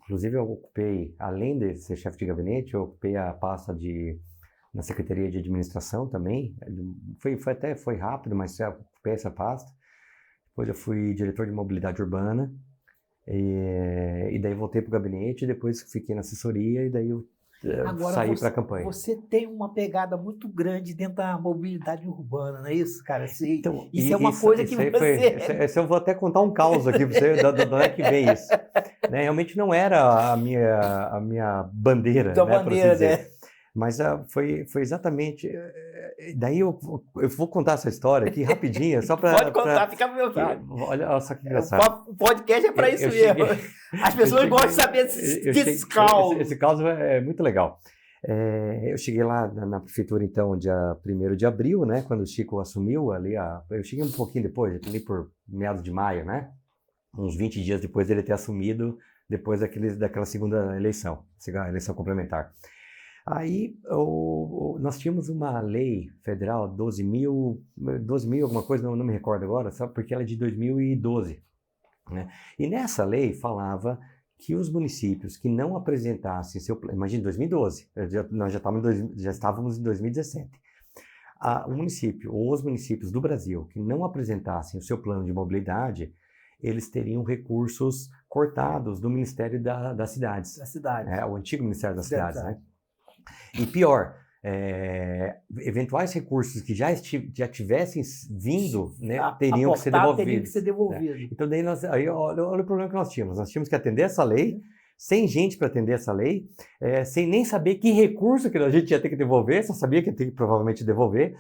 inclusive eu ocupei, além de ser chefe de gabinete, eu ocupei a pasta na Secretaria de Administração também. Foi rápido, mas eu ocupei essa pasta. Depois eu fui diretor de mobilidade urbana, e daí voltei para o gabinete, depois fiquei na assessoria, e daí eu saí para a campanha. Você tem uma pegada muito grande dentro da mobilidade urbana, não é isso, cara? Então, isso é uma coisa que você... Isso eu vou até contar um caos aqui para você, de onde é que vem isso. Né? Realmente não era a minha bandeira, Tua né, bandeira, por assim dizer. né? Mas foi exatamente... Daí eu vou contar essa história aqui rapidinho, só para... Pode contar, fica à vontade. Olha só que engraçado. O podcast é para isso mesmo. As pessoas gostam de saber desses causos. Esse caos é muito legal. Eu cheguei lá na prefeitura, então, dia 1º de abril, né, quando o Chico assumiu ali, eu cheguei um pouquinho depois, ali por meados de maio, né, uns 20 dias depois dele ter assumido, depois daquela segunda eleição, a eleição complementar. Aí nós tínhamos uma lei federal, 12.000 alguma coisa, não me recordo agora, só porque ela é de 2012, né, e nessa lei falava que os municípios que não apresentassem seu plano, imagina, 2012, nós já estávamos em 2017, os municípios do Brasil que não apresentassem o seu plano de mobilidade, eles teriam recursos cortados do Ministério das Cidades. Da cidade. O antigo Ministério das Cidades, né? E pior, eventuais recursos que já tivessem vindo, né, teriam que ser devolvidos. Né? Então, olha o problema que nós tínhamos. Nós tínhamos que atender essa lei, sem gente para atender essa lei, sem nem saber que recurso que a gente ia ter que devolver, só sabia que ia ter que provavelmente devolver.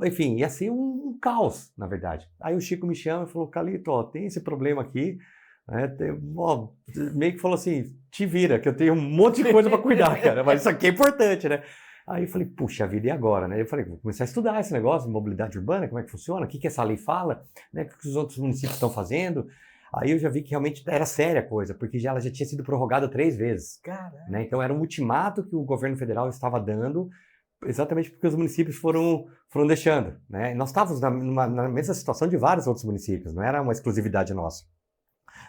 Enfim, ia ser um caos, na verdade. Aí o Chico me chama e falou, Calito, tem esse problema aqui. Meio que falou assim, te vira, que eu tenho um monte de coisa para cuidar, cara, mas isso aqui é importante, né? Aí eu falei, puxa vida, e agora, né? Eu falei, vou começar a estudar esse negócio de mobilidade urbana, como é que funciona, o que essa lei fala, né? O que os outros municípios estão fazendo. Aí eu já vi que realmente era séria a coisa, porque ela já tinha sido prorrogada 3 vezes. Né? Então era um ultimato que o governo federal estava dando, exatamente porque os municípios foram deixando, né? Nós estávamos na mesma situação de vários outros municípios, não era uma exclusividade nossa.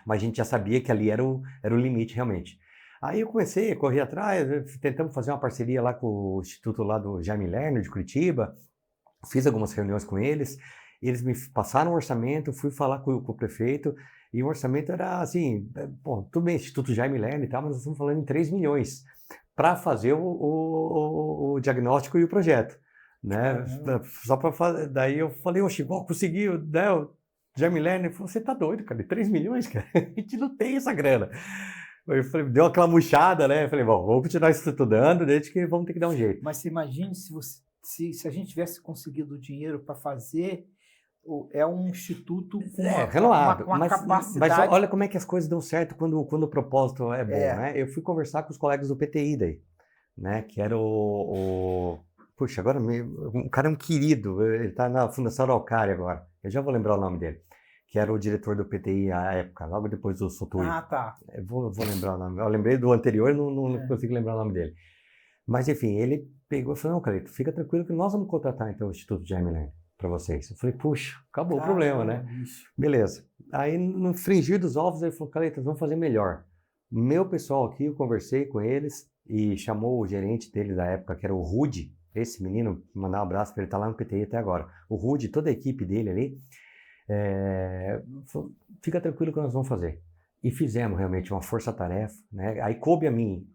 Mas a gente já sabia que ali era o limite realmente. Aí eu comecei a correr atrás, tentamos fazer uma parceria lá com o Instituto lá do Jaime Lerner, de Curitiba, fiz algumas reuniões com eles me passaram um orçamento, fui falar com o prefeito, e o orçamento era assim, tudo bem, Instituto Jaime Lerner e tal, mas nós estamos falando em 3 milhões para fazer o diagnóstico e o projeto, né? Só para fazer, daí eu falei, Chico, conseguiu, né? Jaime Lerner falou, você tá doido, cara, 3 milhões, cara, a gente não tem essa grana. Eu falei, deu aquela murchada, né? Eu falei, bom, vamos continuar estudando, desde que vamos ter que dar um jeito. Mas você imagine se a gente tivesse conseguido o dinheiro para fazer, um instituto com uma capacidade... Mas olha como é que as coisas dão certo quando o propósito é bom, né? Eu fui conversar com os colegas do PTI daí, né? Que era Puxa, agora o cara é um querido, ele está na Fundação Araucária agora, eu já vou lembrar o nome dele, que era o diretor do PTI à época, logo depois do Sotui. Tá. Eu vou lembrar o nome, eu lembrei do anterior, não consigo lembrar o nome dele. Mas enfim, ele pegou e falou, não, Calito, fica tranquilo que nós vamos contratar então o Instituto Jaime Lerner para vocês. Eu falei, puxa, acabou o problema, né? Isso. Beleza. Aí no frigir dos ovos, ele falou, Calito, vamos fazer melhor. Meu pessoal aqui, eu conversei com eles e chamou o gerente dele da época, que era o Rudy. Esse menino, mandar um abraço para ele, tá lá no PTI até agora. O Rudy, toda a equipe dele ali, fica tranquilo que nós vamos fazer. E fizemos realmente uma força-tarefa, né? Aí coube a mim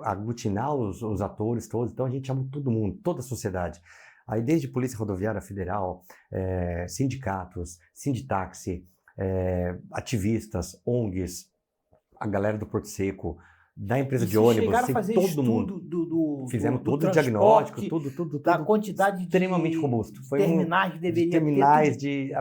aglutinar os atores todos, então a gente chamou todo mundo, toda a sociedade. Aí desde Polícia Rodoviária Federal, sindicatos, Sinditaxi, ativistas, ONGs, a galera do Porto Seco, da empresa de ônibus, todo mundo. Fizemos todo o diagnóstico, tudo. Da quantidade extremamente robusto. Foi terminais que deveria terminais ter.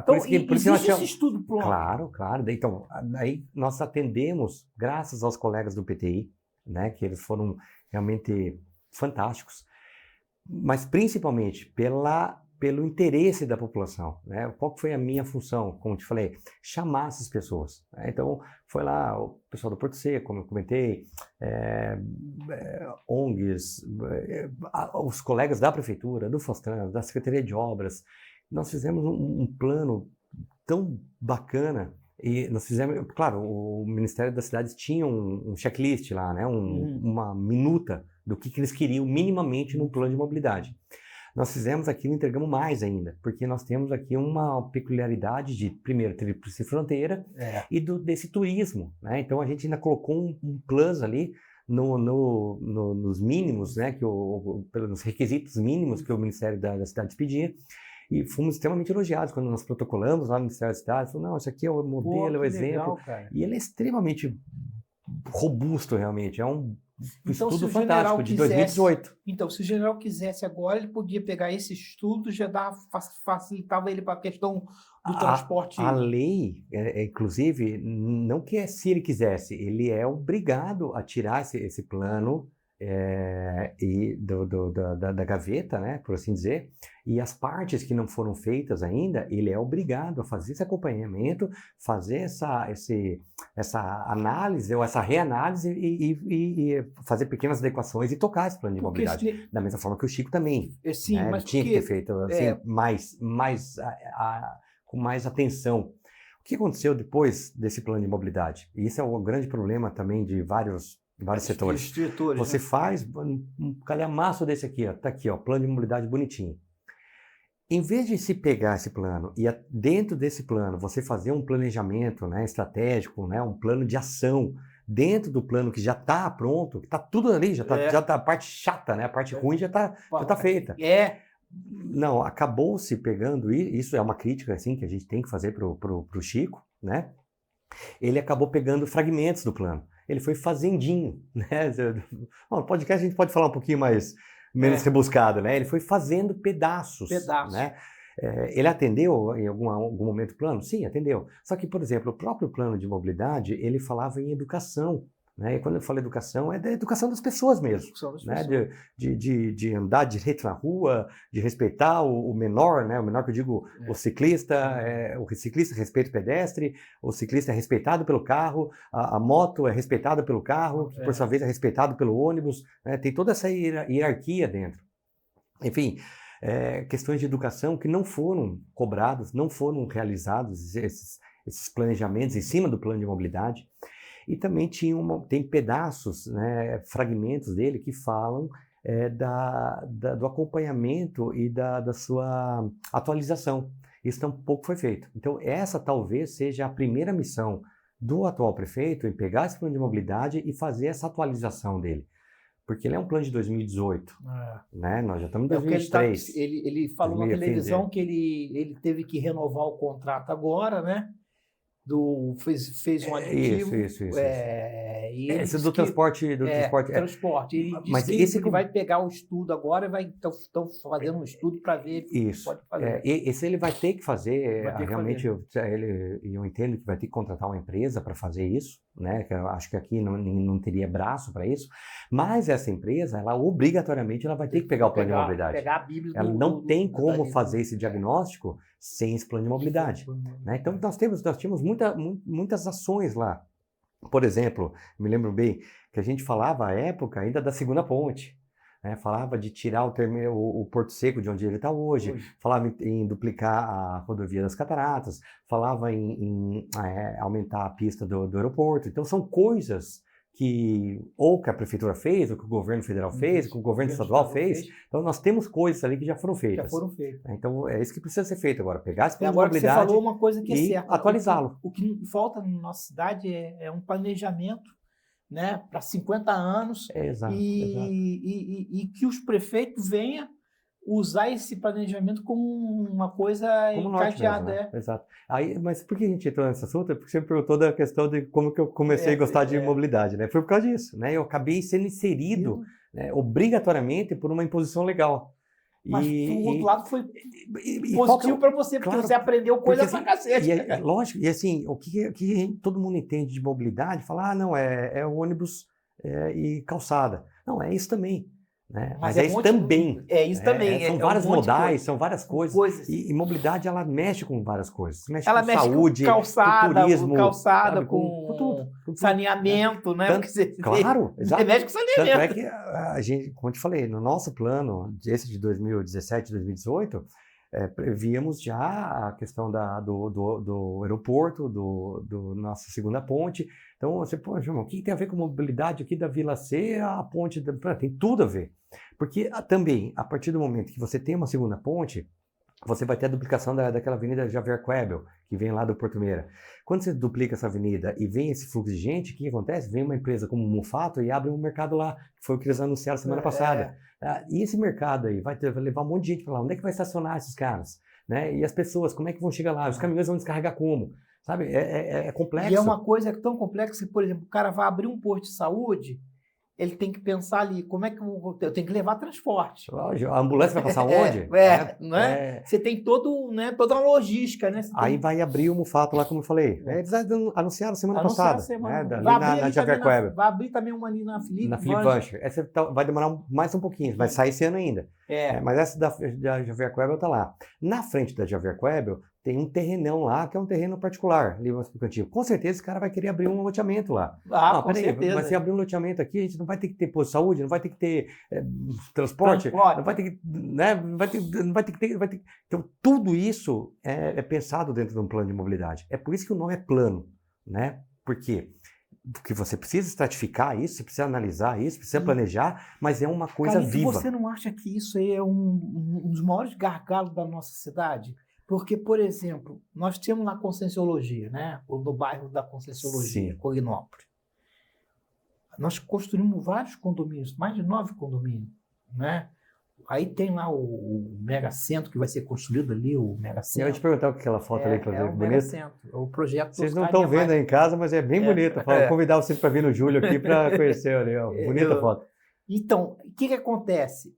Por isso nós esse estudo pronto. Claro. Então, aí nós atendemos, graças aos colegas do PTI, né, que eles foram realmente fantásticos, mas principalmente pelo interesse da população, né? Qual foi a minha função? Como te falei, chamar essas pessoas, né? Então, foi lá o pessoal do Porto Seco, como eu comentei, ONGs, os colegas da Prefeitura, do Fostran, da Secretaria de Obras. Nós fizemos um plano tão bacana E nós fizemos, claro, o Ministério das Cidades tinha um checklist lá, né? Uma minuta do que eles queriam minimamente num plano de mobilidade. Nós fizemos aquilo e entregamos mais ainda, porque nós temos aqui uma peculiaridade de, primeiro, tríplice fronteira e desse turismo, né? Então a gente ainda colocou um plus ali nos mínimos, né? Pelos requisitos mínimos que o Ministério das Cidades pedia. E fomos extremamente elogiados quando nós protocolamos lá no Ministério da Cidade. Falou, não, isso aqui é o modelo, é o exemplo. Legal, cara. E ele é extremamente robusto, realmente. É um então, estudo fantástico de 2018. Então, se o general quisesse agora, ele podia pegar esse estudo, já facilitava ele para a questão do transporte. A lei, inclusive, não que se ele quisesse, ele é obrigado a tirar esse plano da gaveta, né, por assim dizer, e as partes que não foram feitas ainda, ele é obrigado a fazer esse acompanhamento, fazer essa análise ou essa reanálise e fazer pequenas adequações e tocar esse plano de mobilidade. Da mesma forma que o Chico também. Sim, né, mas tinha que ter feito assim, com mais atenção. O que aconteceu depois desse plano de mobilidade? E isso é o grande problema também de vários setores. Você faz um calhamaço desse aqui, ó, tá aqui, ó, plano de mobilidade bonitinho. Em vez de se pegar esse plano e dentro desse plano você fazer um planejamento, né, estratégico, né, um plano de ação dentro do plano que já está pronto, que está tudo ali, já tá a parte chata, né, a parte ruim já tá feita. Não, acabou-se pegando, isso é uma crítica assim que a gente tem que fazer pro Chico, né? Ele acabou pegando fragmentos do plano. Ele foi fazendinho, né? No podcast a gente pode falar um pouquinho menos rebuscado, né? Ele foi fazendo pedaços. Né? Ele atendeu em algum momento o plano? Sim, atendeu. Só que, por exemplo, o próprio plano de mobilidade, ele falava em educação. Né? E quando eu falo educação, é da educação das pessoas mesmo. Né? De andar direito na rua, de respeitar o menor, né? O menor que eu digo, o ciclista respeita o pedestre, o ciclista é respeitado pelo carro, a moto é respeitada pelo carro, que por sua vez é respeitado pelo ônibus, né? Tem toda essa hierarquia dentro. Enfim, questões de educação que não foram cobradas, não foram realizados esses planejamentos em cima do plano de mobilidade. E também tem pedaços, né, fragmentos dele que falam do acompanhamento e da sua atualização. Isso tampouco foi feito. Então, essa talvez seja a primeira missão do atual prefeito em pegar esse plano de mobilidade e fazer essa atualização dele. Porque ele é um plano de 2018, né? Nós já estamos em 2023. Ele falou na televisão que ele teve que renovar o contrato agora, né? Fez um aditivo. Isso. Esse do transporte. Transporte. Ele disse que vai pegar o estudo agora e estão fazendo um estudo para ver o que pode fazer. Esse ele vai ter que fazer. Realmente, eu entendo que vai ter que contratar uma empresa para fazer isso, né? Que eu acho que aqui não teria braço para isso. Mas essa empresa, ela obrigatoriamente vai ter que pegar o plano de mobilidade. Pegar a Bíblia ela não tem como fazer esse diagnóstico sem esse plano de mobilidade. Né? Então, nós tínhamos muitas ações lá. Por exemplo, me lembro bem que a gente falava à época ainda da segunda ponte. Né? Falava de tirar o Porto Seco de onde ele está hoje, falava em duplicar a rodovia das Cataratas, falava em aumentar a pista do aeroporto. Então, são coisas que a prefeitura fez, ou que o governo federal fez, ou que o governo estadual fez. Então, nós temos coisas ali que já foram feitas. Então, é isso que precisa ser feito agora. Pegar esse plano de mobilidade você falou uma coisa que é certa. Atualizá-lo. O que falta na nossa cidade é um planejamento, né, para 50 anos. Exato. E que os prefeitos venham usar esse planejamento como uma coisa encadeada. Mesmo, né? Exato. Mas por que a gente entrou nesse assunto? Porque você me perguntou da questão de como que eu comecei a gostar de mobilidade, né? Foi por causa disso, né? Eu acabei sendo inserido, né, obrigatoriamente por uma imposição legal. Mas do outro lado foi positivo para você, porque você aprendeu coisa pra cacete. Lógico, e assim, o que todo mundo entende de mobilidade, fala, não, é ônibus e calçada. Não, é isso também. Né? Mas é isso também. É isso também. São vários modais, são várias coisas. E mobilidade, ela mexe com várias coisas. Ela mexe com saúde, calçada, com turismo, sabe, com tudo. Saneamento, né? Claro, exato. Você mexe com saneamento. Tanto é que a gente, como eu te falei, no nosso plano, esse de 2017, 2018, prevíamos já a questão do aeroporto, do nossa segunda ponte. Então, você pode, o que tem a ver com mobilidade aqui da Vila C, a ponte, tem tudo a ver. Porque também, a partir do momento que você tem uma segunda ponte, você vai ter a duplicação daquela avenida Javier Coelho, que vem lá do Porto Meira. Quando você duplica essa avenida e vem esse fluxo de gente, o que acontece? Vem uma empresa como o Mufato e abre um mercado lá, que foi o que eles anunciaram semana passada. E esse mercado aí vai levar um monte de gente para lá. Onde é que vai estacionar esses caras? Né? E as pessoas, como é que vão chegar lá? Os caminhões vão descarregar como? Sabe? É complexo. E é uma coisa tão complexa que, por exemplo, o cara vai abrir um posto de saúde, ele tem que pensar ali, como é que eu tenho que levar transporte? A ambulância vai passar onde? Né? Você tem toda uma logística, né? Aí vai abrir o Mufato lá, como eu falei. Eles anunciaram semana passada. Na Javier Coelho. Vai abrir também uma ali na Felipe Vancher. Essa vai demorar mais um pouquinho, vai sair esse ano ainda. Mas essa da Javier Coelho está lá. Na frente da Javier Coelho tem um terrenão lá, que é um terreno particular, ali no Cantinho. Com certeza esse cara vai querer abrir um loteamento lá. Com certeza. Mas se abrir um loteamento aqui, a gente não vai ter que ter posto de saúde, não vai ter que ter transporte, não vai ter que, né, não vai ter que... Então, tudo isso é pensado dentro de um plano de mobilidade. É por isso que o nome é plano, né? Por quê? Porque você precisa estratificar isso, você precisa analisar isso, precisa planejar, mas é uma coisa viva. Você não acha que isso aí é um dos maiores gargalos da nossa cidade? Porque, por exemplo, nós temos lá a Conscienciologia, né? No bairro da Conscienciologia, Cognópolis. Nós construímos vários condomínios, mais de 9 condomínios, né? Aí tem lá o Megacentro que vai ser construído ali, o Megacentro. Eu ia te perguntar o que aquela foto ali, inclusive, o Megacentro, o projeto. Vocês não estão vendo aí em casa, mas é bem bonita. Vou convidar vocês para vir no Julho aqui para conhecer ali, ó. Bonita foto. Então, o que acontece?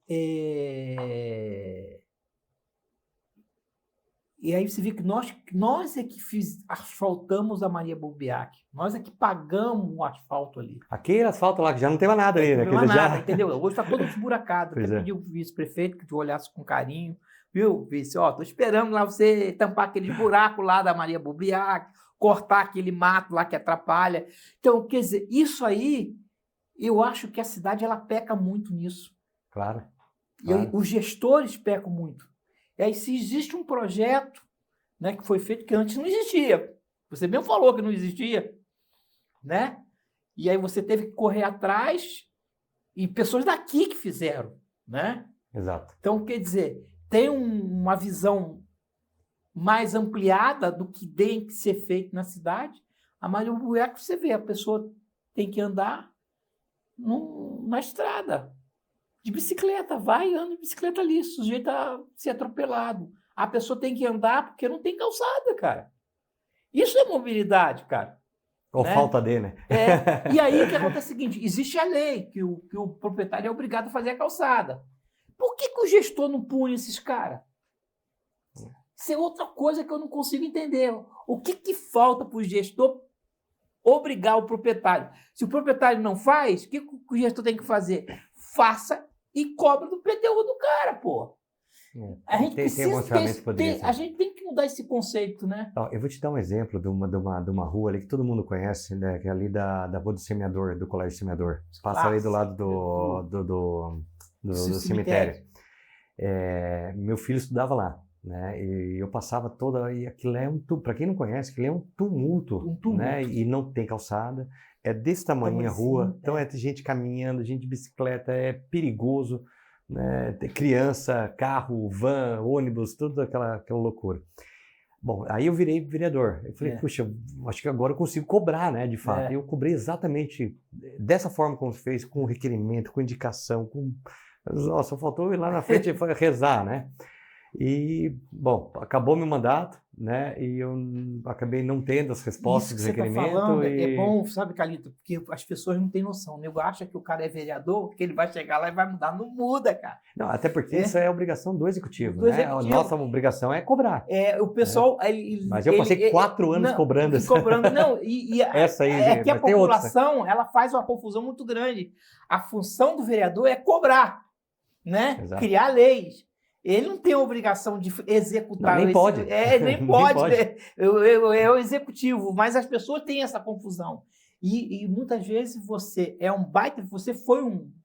E aí você vê que nós é que asfaltamos a Maria Bubiac. Nós é que pagamos o asfalto ali. Aquele asfalto lá, que já não tem mais nada ali, né? Não tem mais nada, entendeu? Hoje está todo esburacado. Até pedi o vice-prefeito que tu olhasse com carinho. Viu, vice? Tô esperando lá você tampar aquele buraco lá da Maria Bubiac, cortar aquele mato lá que atrapalha. Então, quer dizer, isso aí, eu acho que a cidade ela peca muito nisso. Claro. E aí, os gestores pecam muito. E aí, se existe um projeto, né, que foi feito que antes não existia, você mesmo falou que não existia, né? E aí você teve que correr atrás e pessoas daqui que fizeram, né? Exato. Então, quer dizer, tem uma visão mais ampliada do que tem que ser feito na cidade. A Maria Bubiac, você vê, a pessoa tem que andar na estrada. De bicicleta, vai e anda de bicicleta ali, sujeito a ser atropelado. A pessoa tem que andar porque não tem calçada, cara. Isso é mobilidade, cara. Ou falta de, né? E aí o que acontece é o seguinte, existe a lei que o proprietário é obrigado a fazer a calçada. Por que o gestor não pune esses caras? Isso é outra coisa que eu não consigo entender. O que falta para o gestor obrigar o proprietário? Se o proprietário não faz, o que o gestor tem que fazer? Faça e cobra do PTU do cara, pô. A gente a gente tem que mudar esse conceito, né? Eu vou te dar um exemplo de uma rua ali que todo mundo conhece, né? Que é ali da rua do Semeador, do Colégio Semeador. Passa ali do lado do cemitério. Meu filho estudava lá, né? E eu passava e aquilo é para quem não conhece, aquilo é um tumulto. Né? E não tem calçada. É desse tamanho a rua, então é gente caminhando, gente de bicicleta, é perigoso, né? Tem criança, carro, van, ônibus, tudo aquela loucura. Bom, aí eu virei vereador. Eu falei, puxa, acho que agora eu consigo cobrar, né, de fato. E eu cobrei exatamente dessa forma como você fez, com requerimento, com indicação, Nossa, faltou ir lá na frente e rezar, né? E, bom, acabou meu mandato, né? E eu acabei não tendo as respostas do requerimento. Tá falando, é bom, sabe, Calito? Porque as pessoas não têm noção. O nego acha que o cara é vereador, que ele vai chegar lá e vai mudar. Não muda, cara. Não, até porque isso é obrigação do executivo, né? A nossa obrigação é cobrar. O pessoal... Mas eu passei 4 anos cobrando isso. Não, essa aí, é que a população, ela faz uma confusão muito grande. A função do vereador é cobrar, né? Exato. Criar leis. Ele não tem a obrigação de executar. Nem pode. Nem pode. É o executivo, mas as pessoas têm essa confusão. E muitas vezes você é um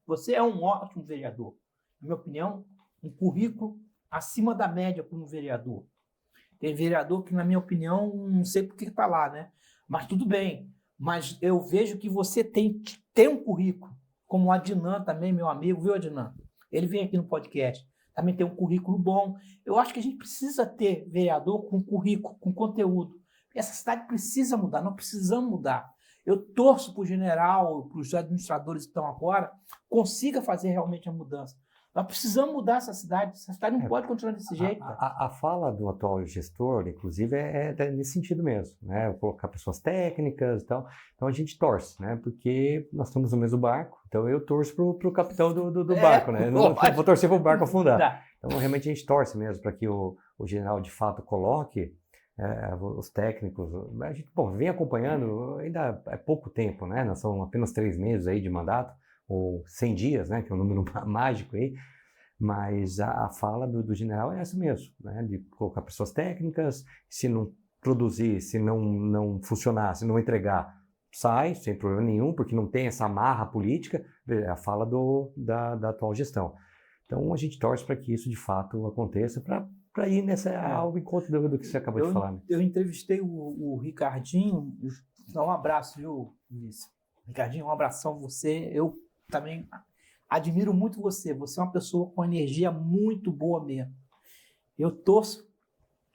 você é um ótimo vereador. Na minha opinião, um currículo acima da média como vereador. Tem vereador que, na minha opinião, não sei por que está lá, né? Mas tudo bem. Mas eu vejo que você tem um currículo, como o Adnan também, meu amigo, viu, Adnan? Ele vem aqui no podcast, também tem um currículo bom. Eu acho que a gente precisa ter vereador com currículo, com conteúdo. Essa cidade precisa mudar, nós precisamos mudar. Eu torço para o general, para os administradores que estão agora, consiga fazer realmente a mudança. Nós precisamos mudar essa cidade não pode continuar desse jeito. A fala do atual gestor, inclusive, é nesse sentido mesmo, né? Colocar pessoas técnicas e tal. Então a gente torce, né? Porque nós estamos no mesmo barco, então eu torço pro capitão do barco, né? Não vou torcer pro barco afundar. Então realmente a gente torce mesmo para que o general de fato coloque os técnicos. A gente, vem acompanhando, ainda é pouco tempo, né? Nós são apenas 3 meses aí de mandato, ou 100 dias, né? Que é um número mágico aí. Mas a fala do general é essa mesmo, né? De colocar pessoas técnicas, se não produzir, se não funcionar, se não entregar, sai, sem problema nenhum, porque não tem essa amarra política, é a fala da atual gestão. Então a gente torce para que isso de fato aconteça, para ir ao encontro do que você acabou de falar. Né? Eu entrevistei o Ricardinho, dá um abraço, viu, Luiz? Ricardinho, um abração a você. Eu também admiro muito você. Você é uma pessoa com energia muito boa mesmo. Eu torço,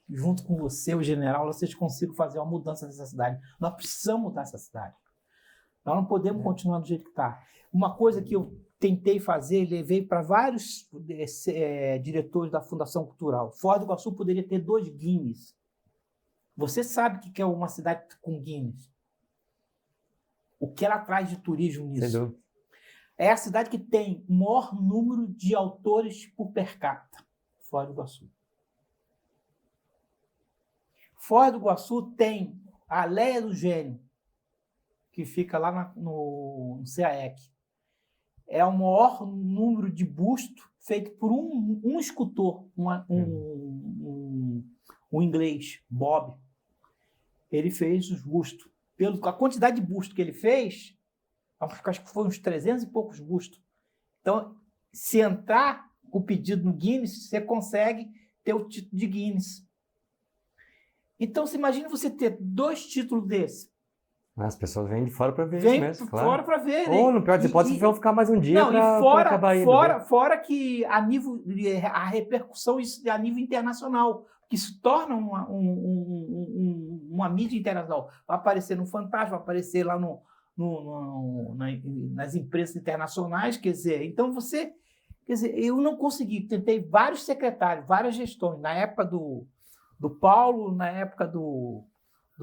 junto com você, o general, vocês consigam fazer uma mudança nessa cidade. Nós precisamos mudar essa cidade. Nós não podemos continuar do jeito que está. Uma coisa que eu tentei fazer, levei para vários diretores da Fundação Cultural. Foz do Iguaçu poderia ter 2 Guinness. Você sabe o que é uma cidade com Guinness? O que ela traz de turismo nisso? É a cidade que tem o maior número de autores por per capita. Foz do Iguaçu. Foz do Iguaçu tem a Alléia do Gênio, que fica lá no CAEC. É o maior número de busto feito por um escultor, um inglês, Bob. Ele fez os bustos. A quantidade de busto que ele fez, acho que foi uns 300 e poucos bustos. Então, se entrar o pedido no Guinness, você consegue ter o título de Guinness. Então, você imagina você ter 2 títulos desses. As pessoas vêm de fora para ver isso mesmo, claro. Fora para ver. Ou, no pior das hipóteses, vão ficar mais um dia para acabar indo. Fora que a repercussão isso a nível internacional, que se torna uma mídia internacional. Vai aparecer no Fantástico, vai aparecer lá nas empresas internacionais, quer dizer, então eu não consegui, tentei vários secretários, várias gestões, na época do Paulo, na época do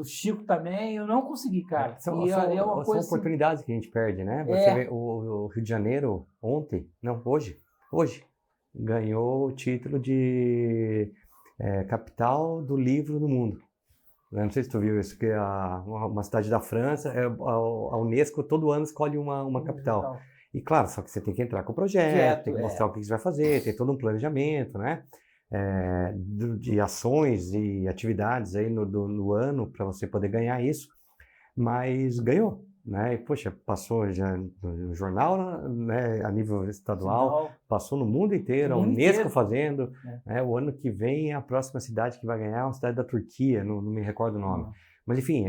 Chico também, eu não consegui, cara. São oportunidades que a gente perde, né? Você vê o Rio de Janeiro hoje, ganhou o título de capital do livro do mundo. Não sei se tu viu isso, que uma cidade da França, a Unesco todo ano escolhe uma capital. E claro, só que você tem que entrar com o projeto, tem que mostrar o que você vai fazer, tem todo um planejamento, né? De ações e atividades aí no ano para você poder ganhar isso, mas ganhou, né? E, poxa, passou já no jornal, né, a nível estadual, passou no mundo inteiro, a Unesco fazendo, né? O ano que vem a próxima cidade que vai ganhar é uma cidade da Turquia, não me recordo o nome. Mas, enfim,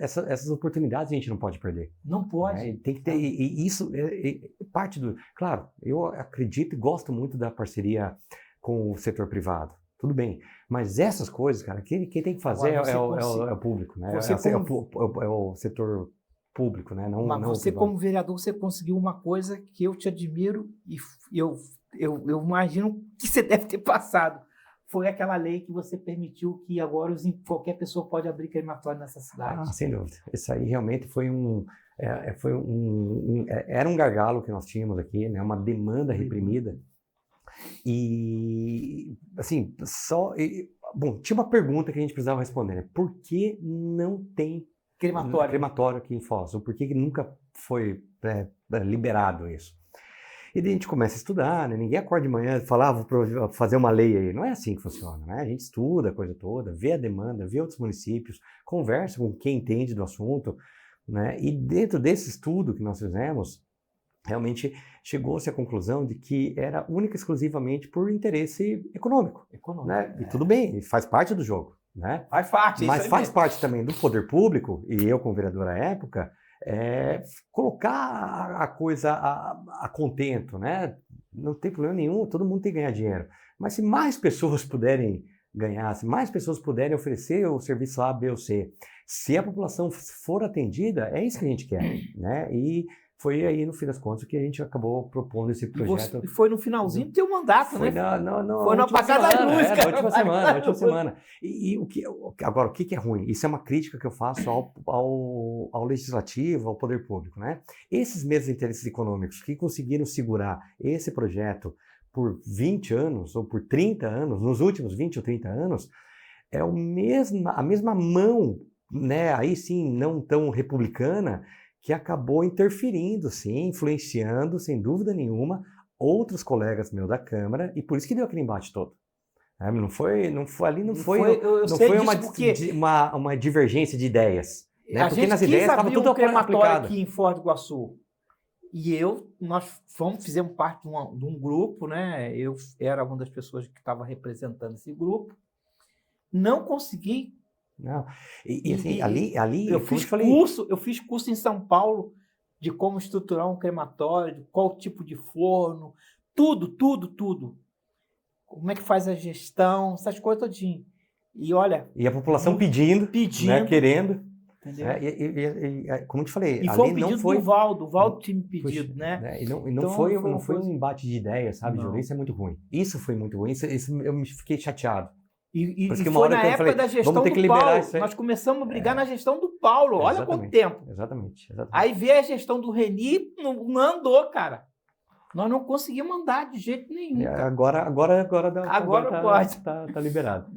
essas oportunidades a gente não pode perder. Não pode. Tem que ter, e isso é parte do... Claro, eu acredito e gosto muito da parceria com o setor privado. Tudo bem. Mas essas coisas, cara, quem tem que fazer é o público, né? É o setor público, né? Mas você, como vereador, você conseguiu uma coisa que eu te admiro e eu imagino que você deve ter passado. Foi aquela lei que você permitiu que agora qualquer pessoa pode abrir crematório nessa cidade. Sem dúvida. Isso aí realmente foi era um gargalo que nós tínhamos aqui, né? Uma demanda reprimida. E, assim, tinha uma pergunta que a gente precisava responder, né? Por que não tem crematório aqui em Foz? Ou por que nunca foi liberado isso? E daí a gente começa a estudar, né? Ninguém acorda de manhã e fala, vou fazer uma lei aí. Não é assim que funciona, né? A gente estuda a coisa toda, vê a demanda, vê outros municípios, conversa com quem entende do assunto, né? E dentro desse estudo que nós fizemos, realmente chegou-se à conclusão de que era única e exclusivamente por interesse econômico. Né? E tudo bem, faz parte do jogo. Né? Faz parte. Mas faz parte também do poder público, e eu como vereador à época, colocar a coisa a contento. Né? Não tem problema nenhum, todo mundo tem que ganhar dinheiro. Mas se mais pessoas puderem ganhar, se mais pessoas puderem oferecer o serviço A, B ou C, se a população for atendida, é isso que a gente quer. Né? E foi aí, no fim das contas, que a gente acabou propondo esse projeto. E foi no finalzinho do teu mandato, foi né? Foi no Apagado da Luz, cara. Na última semana. E agora, o que é ruim? Isso é uma crítica que eu faço ao legislativo, ao poder público, né? Esses mesmos interesses econômicos que conseguiram segurar esse projeto por 20 anos ou por 30 anos, nos últimos 20 ou 30 anos, é a mesma mão, né? Aí sim, não tão republicana, que acabou interferindo, sim, influenciando, sem dúvida nenhuma, outros colegas meus da Câmara, e por isso que deu aquele embate todo. Não foi uma divergência de ideias. Né? A Porque gente nas ideias estava tudo crematório aplicado. aqui em Foz do Iguaçu. E nós fizemos parte de um grupo, né? Eu era uma das pessoas que estava representando esse grupo. Não consegui. Não. Assim, ali eu fiz curso em São Paulo de como estruturar um crematório, de qual tipo de forno, tudo. Como é que faz a gestão, essas coisas todinho. E olha... E a população pedindo. Né, querendo. Entendeu? Como eu te falei, e foi um pedido do Valdo. O Valdo tinha me pedido, né? E não foi um embate de ideias, sabe, Júlio? Isso é muito ruim. Isso foi muito ruim. Isso eu me fiquei chateado. E foi na época da gestão do Paulo. Nós começamos a brigar na gestão do Paulo. Olha quanto tempo. Exatamente. Aí veio a gestão do Reni, não andou, cara. Nós não conseguimos andar de jeito nenhum. Agora pode. Tá liberado.